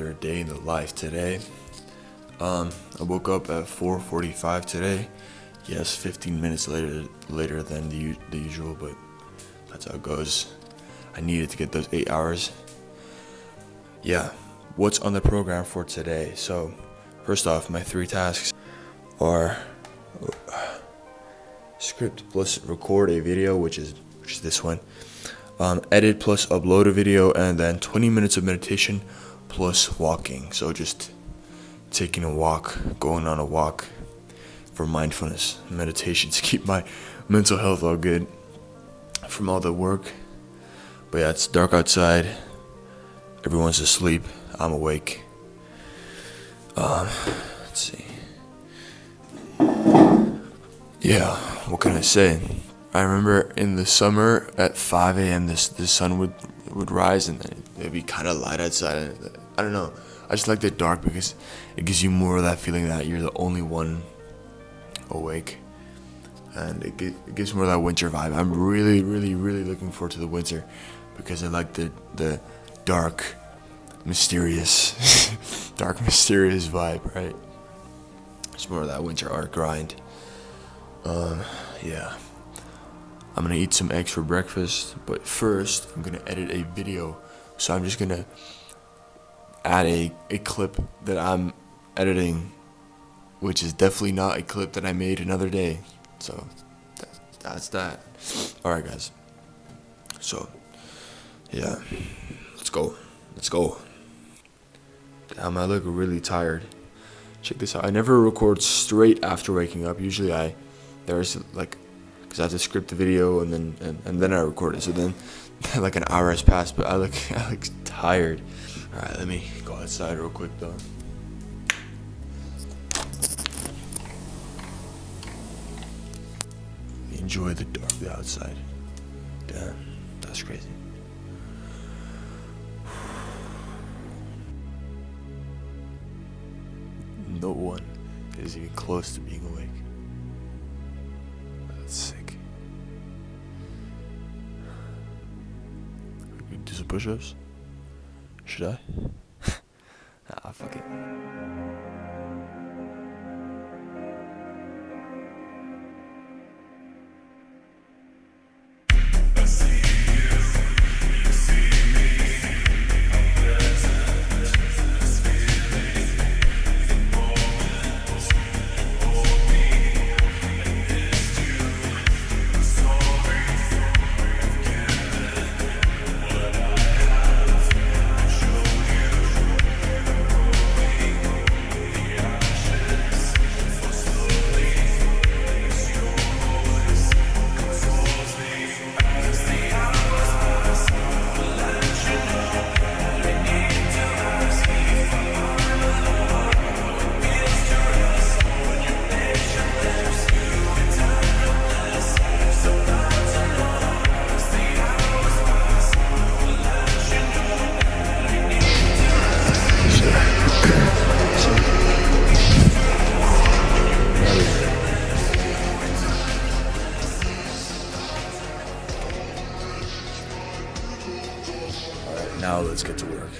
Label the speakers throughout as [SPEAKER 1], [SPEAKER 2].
[SPEAKER 1] another day in the life today. I woke up at 4:45 today. Yes, 15 minutes later than the usual, but that's how it goes. I needed to get those 8 hours. Yeah, what's on the program for today? So, first off, my 3 tasks are script plus record a video, which is this one. Edit plus upload a video, and then 20 minutes of meditation plus walking. So just taking a walk, going on a walk for mindfulness, meditation to keep my mental health all good from all the work. But yeah, it's dark outside. Everyone's asleep. I'm awake. Let's see. Yeah, what can I say? I remember in the summer at 5 a.m. the sun would rise and it'd be kind of light outside. And I don't know. I just like the dark because it gives you more of that feeling that you're the only one awake, and it gives more of that winter vibe. I'm really looking forward to the winter because I like the dark, mysterious, mysterious vibe. Right? It's more of that winter art grind. Yeah. I'm gonna eat some eggs for breakfast, but first I'm gonna edit a video. So I'm just gonna add a clip that I'm editing, which is definitely not a clip that I made another day. So that's that. Alright guys. So yeah. Let's go. Damn, I look really tired. Check this out. I never record straight after waking up. Usually there's like, because I have to script the video and then I record it. So then like an hour has passed, but I look tired. All right, let me go outside real quick though. Enjoy the dark outside. Damn, that's crazy. No one is even close to being awake. That's sick. Do some push-ups? Should I? Nah, fuck it. Now let's get to work.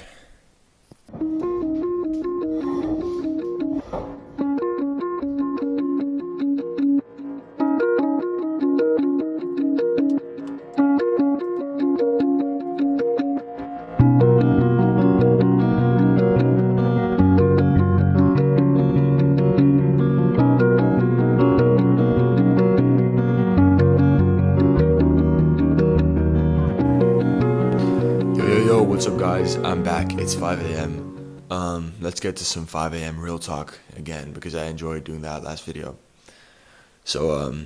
[SPEAKER 1] What's up guys, I'm back. It's 5 a.m. Let's get to some 5 a.m. real talk again because I enjoyed doing that last video. So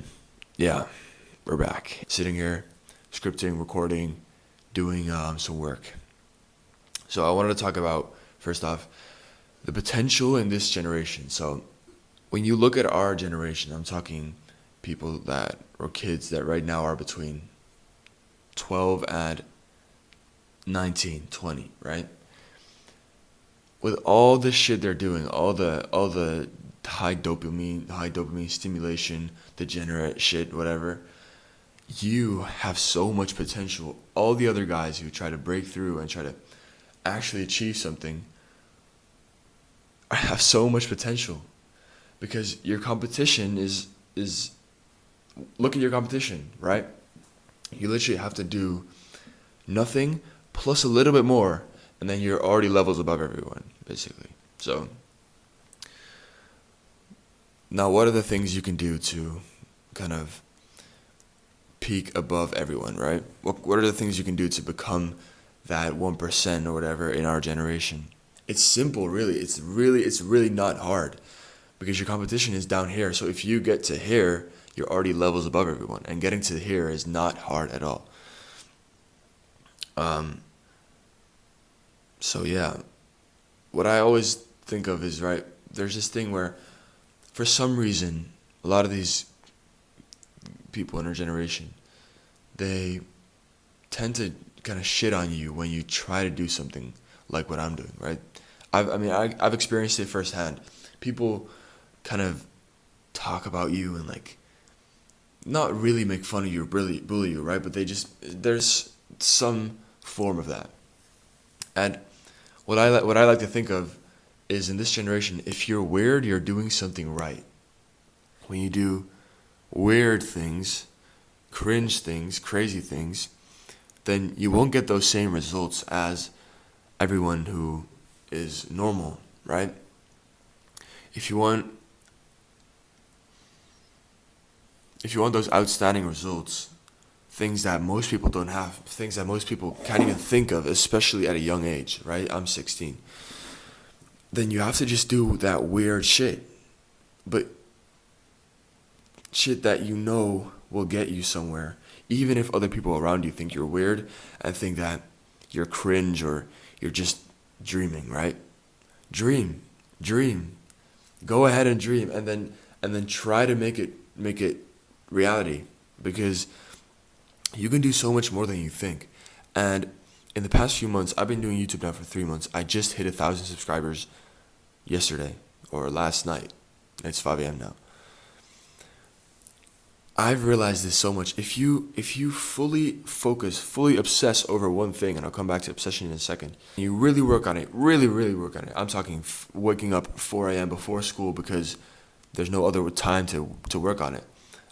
[SPEAKER 1] yeah, we're back. Sitting here, scripting, recording, doing some work. So I wanted to talk about, first off, the potential in this generation. So when you look at our generation, I'm talking people or kids that right now are between 12 and 19, 20, right? With all the shit they're doing, all the high dopamine stimulation, degenerate shit, whatever, you have so much potential. All the other guys who try to break through and try to actually achieve something have so much potential, because your competition is look at your competition, right? You literally have to do nothing plus a little bit more, and then you're already levels above everyone, basically. So now, what are the things you can do to kind of peak above everyone, right? What are the things you can do to become that 1% or whatever in our generation? It's simple, really. It's really not hard, because your competition is down here. So if you get to here, you're already levels above everyone, and getting to here is not hard at all. So yeah, what I always think of is, right, there's this thing where, for some reason, a lot of these people in our generation, they tend to kind of shit on you when you try to do something like what I'm doing, right? I've experienced it firsthand. People kind of talk about you and, like, not really make fun of you or bully you, right? But there's some form of that. And what I like to think of is, in this generation, if you're weird, you're doing something right. When you do weird things, cringe things, crazy things, then you won't get those same results as everyone who is normal, right? If you want those outstanding results, things that most people don't have, things that most people can't even think of, especially at a young age, right? I'm 16. Then you have to just do that weird shit. But shit that you know will get you somewhere, even if other people around you think you're weird and think that you're cringe or you're just dreaming, right? Dream. Go ahead and dream, and then try to make it reality, because you can do so much more than you think. And in the past few months, I've been doing YouTube now for 3 months. I just hit 1,000 subscribers yesterday or last night. It's 5 a.m. now. I've realized this so much. If you fully focus, fully obsess over one thing, and I'll come back to obsession in a second, you really work on it, really work on it. I'm talking waking up 4 a.m. before school because there's no other time to work on it.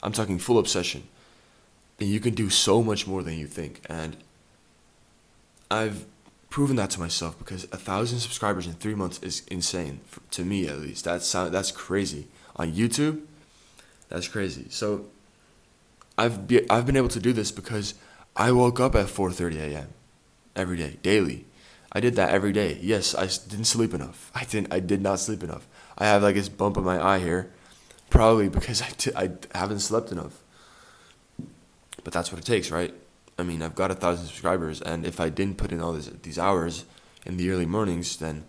[SPEAKER 1] I'm talking full obsession. And you can do so much more than you think. And I've proven that to myself, because 1,000 subscribers in 3 months is insane, to me at least. That's crazy. On YouTube, that's crazy. So I've been able to do this because I woke up at 4:30 a.m. every day, daily. I did that every day. Yes, I didn't sleep enough. I did not sleep enough. I have like this bump in my eye here, probably because I haven't slept enough. But that's what it takes, right? I mean, I've got 1,000 subscribers, and if I didn't put in all these hours in the early mornings, then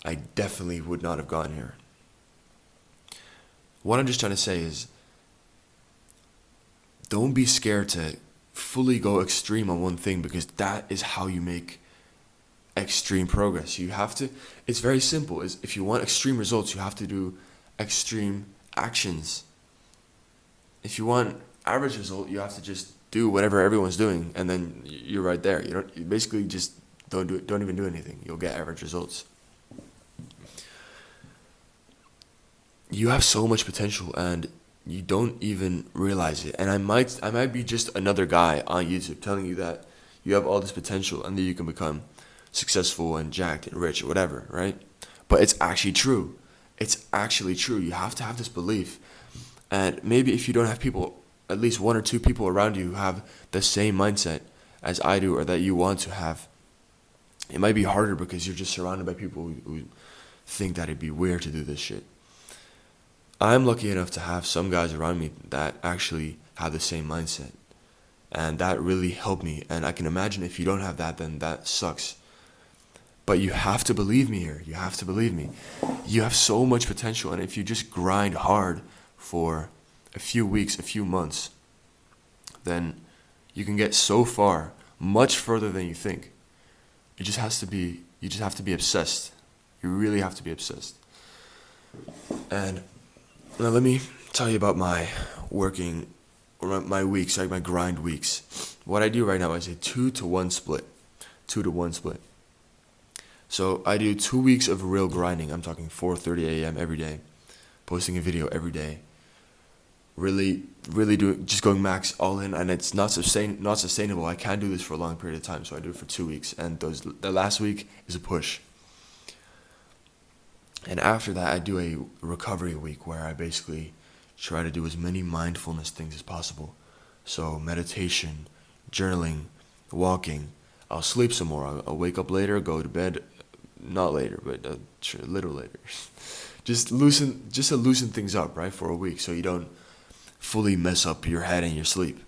[SPEAKER 1] I definitely would not have gotten here. What I'm just trying to say is, don't be scared to fully go extreme on one thing, because that is how you make extreme progress. You have to, it's very simple. If you want extreme results, you have to do extreme actions. If you want average result, you have to just do whatever everyone's doing, and then you're right there. You basically just don't even do anything. You'll get average results. You have so much potential, and you don't even realize it. And I might be just another guy on YouTube telling you that you have all this potential and that you can become successful and jacked and rich or whatever, right? But it's actually true. It's actually true. You have to have this belief. And maybe if you don't have people, at least 1 or 2 people around you who have the same mindset as I do, or that you want to have, it might be harder because you're just surrounded by people who think that it'd be weird to do this shit. I'm lucky enough to have some guys around me that actually have the same mindset, and that really helped me. And I can imagine if you don't have that, then that sucks. But you have to believe me here. You have to believe me. You have so much potential, and if you just grind hard for a few weeks, a few months, then you can get so far, much further than you think. You just have to be obsessed. You really have to be obsessed. And now let me tell you about my working, or my weeks, like my grind weeks. What I do right now is a 2-to-1 split. 2-to-1 split. So I do 2 weeks of real grinding. I'm talking 4:30 a.m. every day, posting a video every day. Really doing, just going max all in, and it's not sustainable. I can't do this for a long period of time, so I do it for 2 weeks, and the last week is a push. And after that, I do a recovery week where I basically try to do as many mindfulness things as possible. So meditation, journaling, walking. I'll sleep some more. I'll wake up later, go to bed, not later, but a little later. Just to loosen things up, right, for a week, so you don't fully mess up your head and your sleep.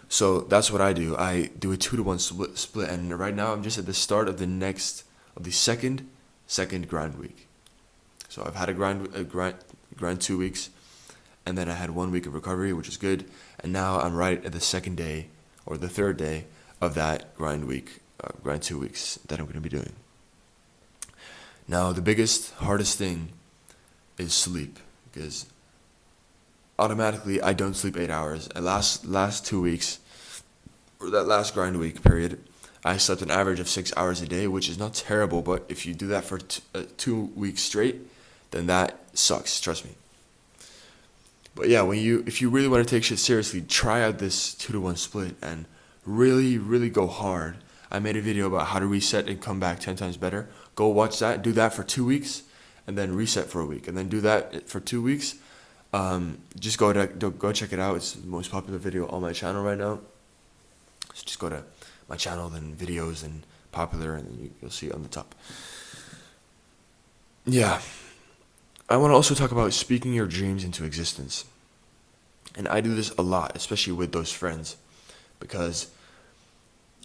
[SPEAKER 1] So that's what I do. I do a 2-to-1 split, and right now I'm just at the start of the second grind week. So I've had a grind 2 weeks, and then I had 1 week of recovery, which is good. And now I'm right at the second day or the third day of that grind 2 weeks that I'm going to be doing. Now the biggest, hardest thing is sleep, because automatically I don't sleep 8 hours. And last 2 weeks, or that last grind week period, I slept an average of 6 hours a day, which is not terrible, but if you do that for 2 weeks straight, then that sucks, trust me. But yeah, if you really want to take shit seriously, try out this 2-to-1 split and really go hard. I made a video about how to reset and come back 10 times better. Go watch that, do that for 2 weeks, and then reset for a week, and then do that for 2 weeks. Just go check it out. It's the most popular video on my channel right now. So just go to my channel, then videos, and popular, and then you'll see it on the top. Yeah. I want to also talk about speaking your dreams into existence. And I do this a lot, especially with those friends, because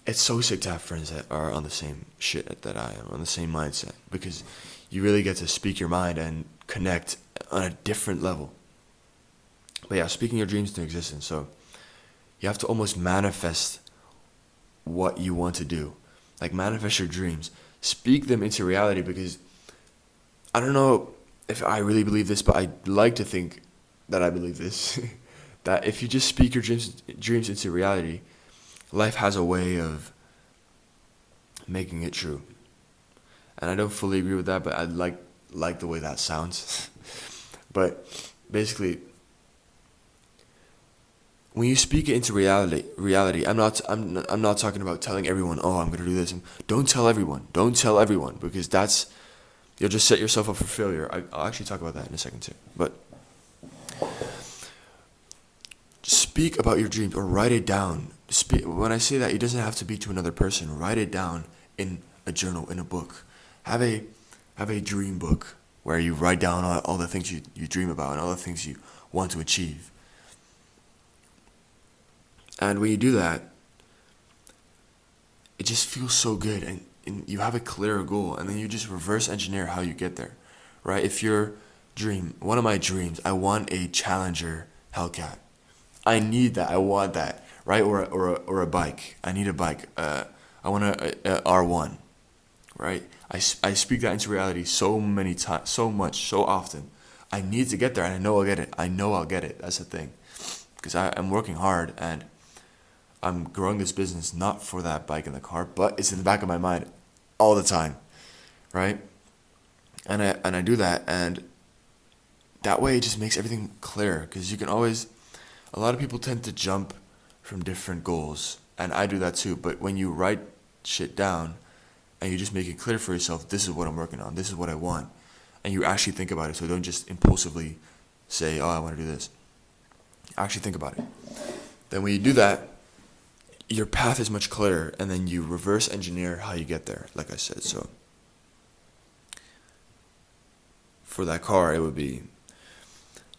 [SPEAKER 1] it's so sick to have friends that are on the same shit that I am, on the same mindset, because you really get to speak your mind and connect on a different level. But yeah, speaking your dreams into existence. So you have to almost manifest what you want to do. Like, manifest your dreams. Speak them into reality, because I don't know if I really believe this, but I like to think that I believe this. That if you just speak your dreams into reality, life has a way of making it true. And I don't fully agree with that, but I like the way that sounds. But basically, when you speak it into reality, I'm not talking about telling everyone, oh, I'm gonna do this. Don't tell everyone, because you'll just set yourself up for failure. I'll actually talk about that in a second too. But speak about your dreams, or write it down. When I say that, it doesn't have to be to another person. Write it down in a journal, in a book. Have a dream book where you write down all the things you dream about and all the things you want to achieve. And when you do that, it just feels so good, and you have a clearer goal, and then you just reverse engineer how you get there, right? If your dream, one of my dreams, I want a Challenger Hellcat. I need that. I want that, right? Or a bike. I need a bike. I want a R1, right? I speak that into reality so many times, so much, so often. I need to get there, and I know I'll get it. That's the thing, because I'm working hard, and I'm growing this business not for that bike in the car, but it's in the back of my mind all the time, right? And I do that, and that way it just makes everything clear, because you can always, a lot of people tend to jump from different goals, and I do that too. But when you write shit down and you just make it clear for yourself, this is what I'm working on, this is what I want, and you actually think about it, so don't just impulsively say, oh, I want to do this. Actually think about it. Then when you do that, your path is much clearer, and then you reverse engineer how you get there, like I said. So for that car, it would be,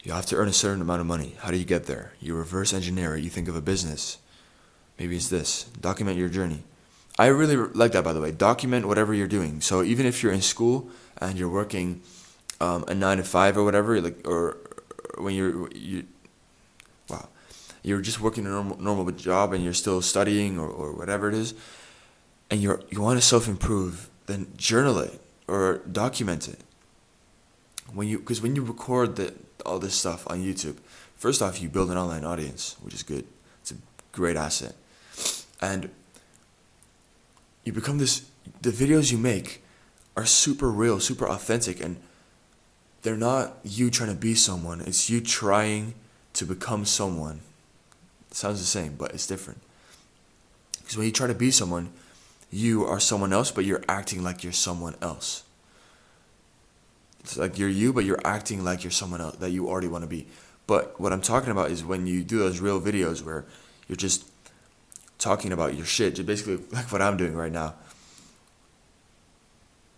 [SPEAKER 1] you have to earn a certain amount of money. How do you get there? You reverse engineer it. You think of a business. Maybe it's this. Document your journey. I really like that, by the way. Document whatever you're doing. So even if you're in school and you're working a 9 to 5 or whatever, like, or when you're just working a normal job, and you're still studying or whatever it is, and you want to self-improve, then journal it or document it. Because when you record all this stuff on YouTube, first off, you build an online audience, which is good. It's a great asset. And you become the videos you make are super real, super authentic, and they're not you trying to be someone. It's you trying to become someone. It sounds the same, but it's different. Because when you try to be someone, you are someone else, but you're acting like you're someone else. It's like you're you, but you're acting like you're someone else that you already want to be. But what I'm talking about is when you do those real videos where you're just talking about your shit, just basically like what I'm doing right now.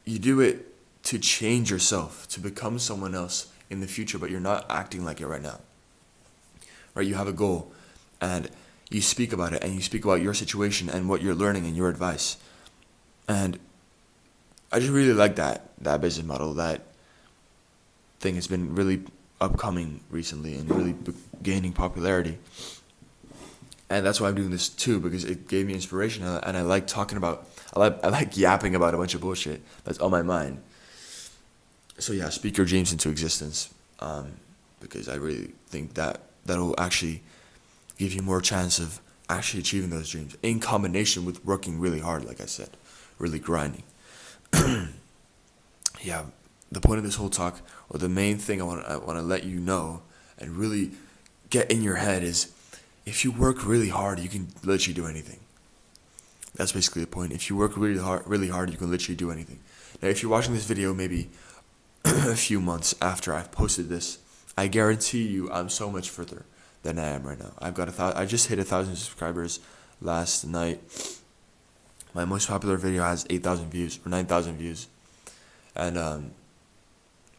[SPEAKER 1] You do it to change yourself, to become someone else in the future, but you're not acting like it right now. Right? You have a goal, and you speak about it, and you speak about your situation and what you're learning and your advice. And I just really like that business model. That thing has been really upcoming recently and really gaining popularity. And that's why I'm doing this too, because it gave me inspiration, and I like talking about, I like yapping about a bunch of bullshit that's on my mind. So yeah, speak your dreams into existence, because I really think that'll actually give you more chance of actually achieving those dreams, in combination with working really hard, like I said, really grinding. Yeah, the point of this whole talk, or the main thing I want to let you know and really get in your head is, if you work really hard, you can literally do anything. That's basically the point. If you work really hard, you can literally do anything. Now, if you're watching this video maybe a few months after I've posted this, I guarantee you I'm so much further than I am right now. I just hit 1,000 subscribers last night. My most popular video has 8,000 views or 9,000 views, and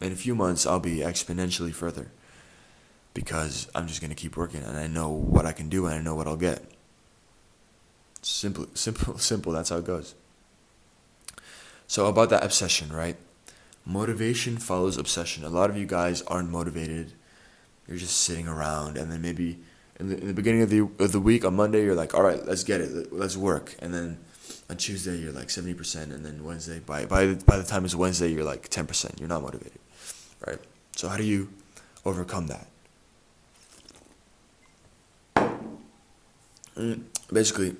[SPEAKER 1] in a few months I'll be exponentially further, because I'm just gonna keep working, and I know what I can do, and I know what I'll get. Simple. That's how it goes. So about that obsession, right? Motivation follows obsession. A lot of you guys aren't motivated. You're just sitting around, and then maybe in the beginning of the week on Monday you're like, all right, let's get it, let's work, and then on Tuesday you're like 70%, and then Wednesday by the time it's Wednesday you're like 10%. You're not motivated, right? So how do you overcome that? Basically,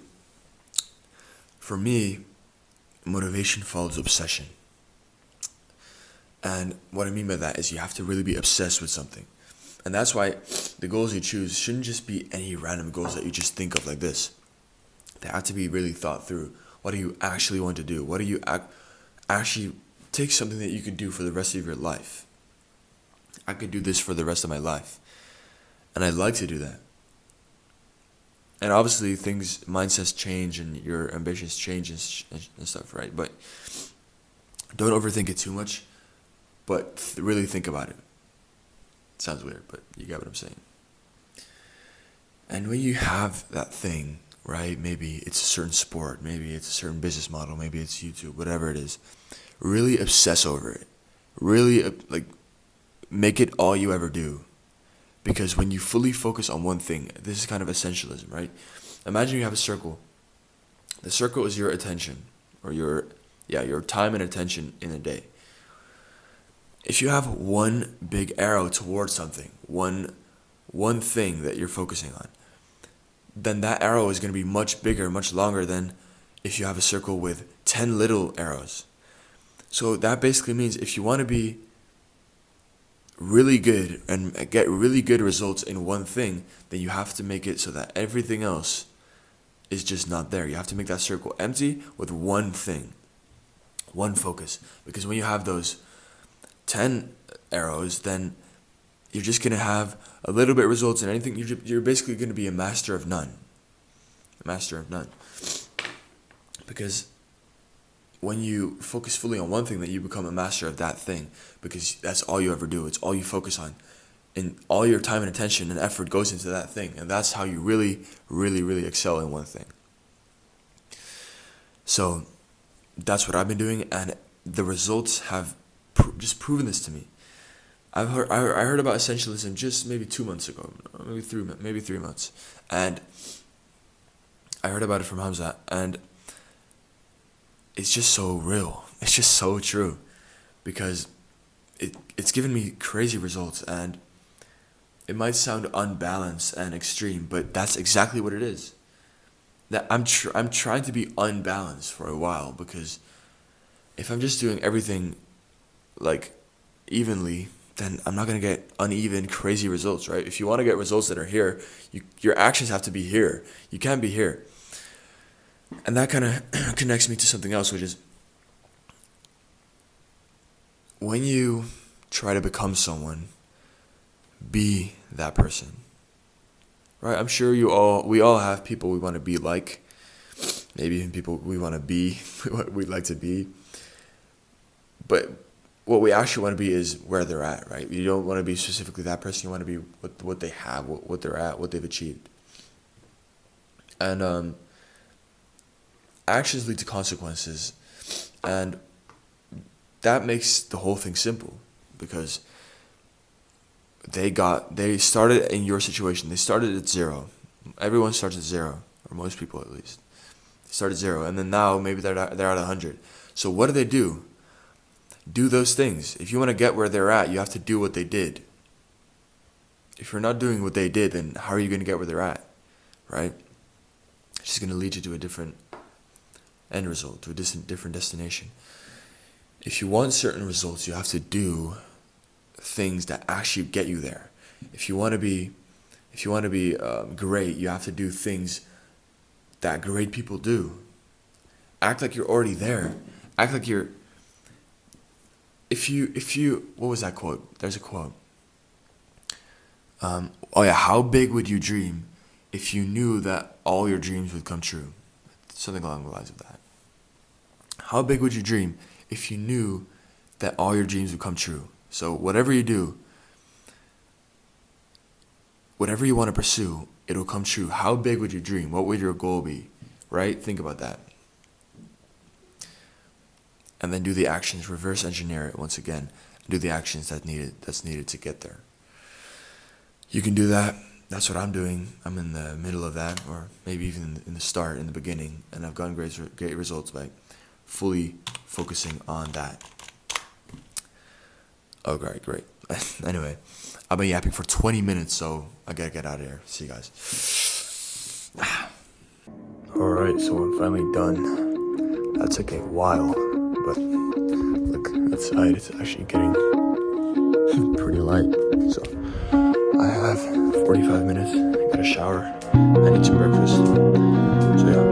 [SPEAKER 1] for me, motivation follows obsession. And what I mean by that is you have to really be obsessed with something. And that's why the goals you choose shouldn't just be any random goals that you just think of like this. They have to be really thought through. What do you actually want to do? What do you actually take something that you could do for the rest of your life? I could do this for the rest of my life. And I'd like to do that. And obviously mindsets change and your ambitions change and stuff, right? But don't overthink it too much, but really think about it. Sounds weird, but you get what I'm saying. And when you have that thing, right, maybe it's a certain sport, maybe it's a certain business model, maybe it's YouTube, whatever it is, really obsess over it. Really, make it all you ever do. Because when you fully focus on one thing, this is kind of essentialism, right? Imagine you have a circle. The circle is your attention, or your time and attention in a day. If you have one big arrow towards something, one thing that you're focusing on, then that arrow is going to be much bigger, much longer than if you have a circle with 10 little arrows. So that basically means if you want to be really good and get really good results in one thing, then you have to make it so that everything else is just not there. You have to make that circle empty with one thing, one focus. Because when you have those 10 arrows, then you're just going to have a little bit of results in anything. You're basically going to be a master of none. A master of none. Because when you focus fully on one thing, then you become a master of that thing, because that's all you ever do. It's all you focus on. And all your time and attention and effort goes into that thing. And that's how you really, really, really excel in one thing. So that's what I've been doing, and the results have just proven this to me. I heard about essentialism just maybe 2 months ago, maybe 3 months, and I heard about it from Hamza, and it's just so real. It's just so true, because it's given me crazy results, and it might sound unbalanced and extreme, but that's exactly what it is. That I'm trying to be unbalanced for a while, because If I'm just doing everything like evenly, then I'm not gonna get uneven, crazy results, right? If you want to get results that are here, your actions have to be here. You can't be here. And that kind of connects me to something else, which is when you try to become someone, be that person, right? I'm sure we all have people we want to be like, maybe even people we want to be, we'd like to be. But what we actually want to be is where they're at, right? You don't want to be specifically that person. You want to be what they have, what they're at, what they've achieved. And actions lead to consequences, and that makes the whole thing simple, because they started in your situation. They started at zero. Everyone starts at zero, or most people at least. They start at zero, and then now maybe they're at 100. So what do? Do those things. If you want to get where they're at, you have to do what they did. If you're not doing what they did, then how are you going to get where they're at, right? It's just going to lead you to a different end result, to a different destination. If you want certain results, you have to do things that actually get you there. If you want to be great, you have to do things that great people do. Act like you're already there. Act like you're. If you, what was that quote? There's a quote. How big would you dream if you knew that all your dreams would come true? Something along the lines of that. How big would you dream if you knew that all your dreams would come true? So whatever you do, whatever you want to pursue, it'll come true. How big would you dream? What would your goal be? Right? Think about that. And then do the actions, reverse engineer it once again. Do the actions that's needed to get there. You can do that. That's what I'm doing. I'm in the middle of that, or maybe even in the start, in the beginning, and I've gotten great results by fully focusing on that. Oh, great. Anyway, I've been yapping for 20 minutes, so I gotta get out of here. See you guys. Alright, so I'm finally done. That took a while, but look outside, it's actually getting pretty light. So I have 45 minutes, get a shower, and eat some breakfast. So yeah.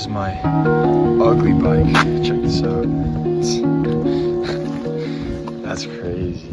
[SPEAKER 1] My ugly bike. Check this out. That's crazy.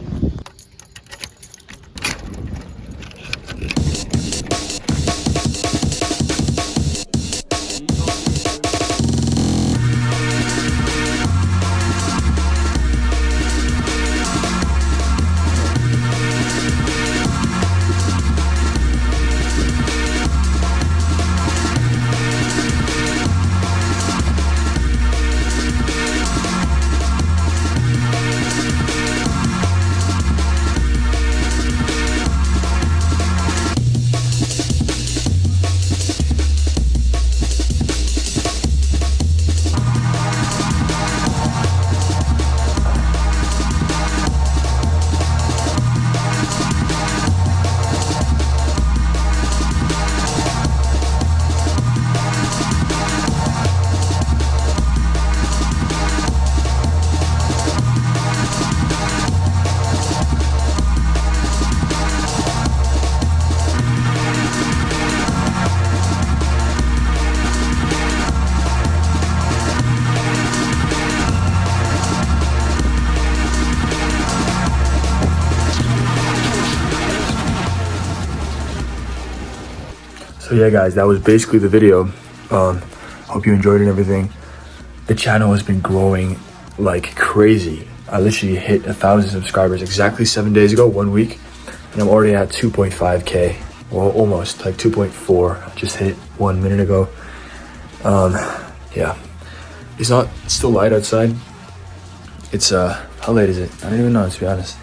[SPEAKER 1] So yeah, guys, that was basically the video. Hope you enjoyed it and everything. The channel has been growing like crazy. I literally hit 1,000 subscribers exactly 7 days ago, 1 week, and I'm already at 2.5k. Well, almost like 2.4. I just hit 1 minute ago. Yeah, it's still light outside. It's how late is it? I don't even know, to be honest.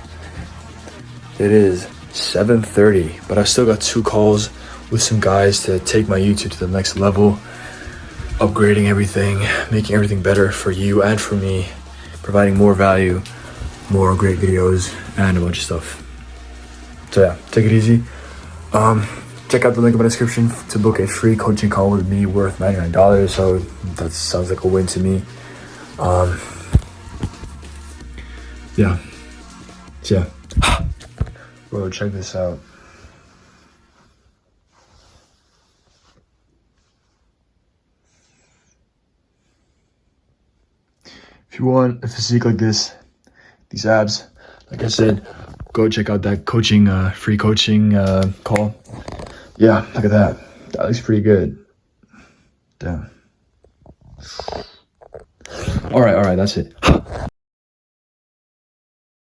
[SPEAKER 1] It is 7:30, but I've still got 2 calls with some guys to take my YouTube to the next level, upgrading everything, making everything better for you and for me, providing more value, more great videos, and a bunch of stuff. So yeah, take it easy. Check out the link in my description to book a free coaching call with me worth $99. So that sounds like a win to me. Yeah. So yeah. Bro, check this out. If you want a physique like this, these abs, like I said, go check out that coaching, free coaching call. Yeah, look at that. That looks pretty good. Damn. All right, that's it.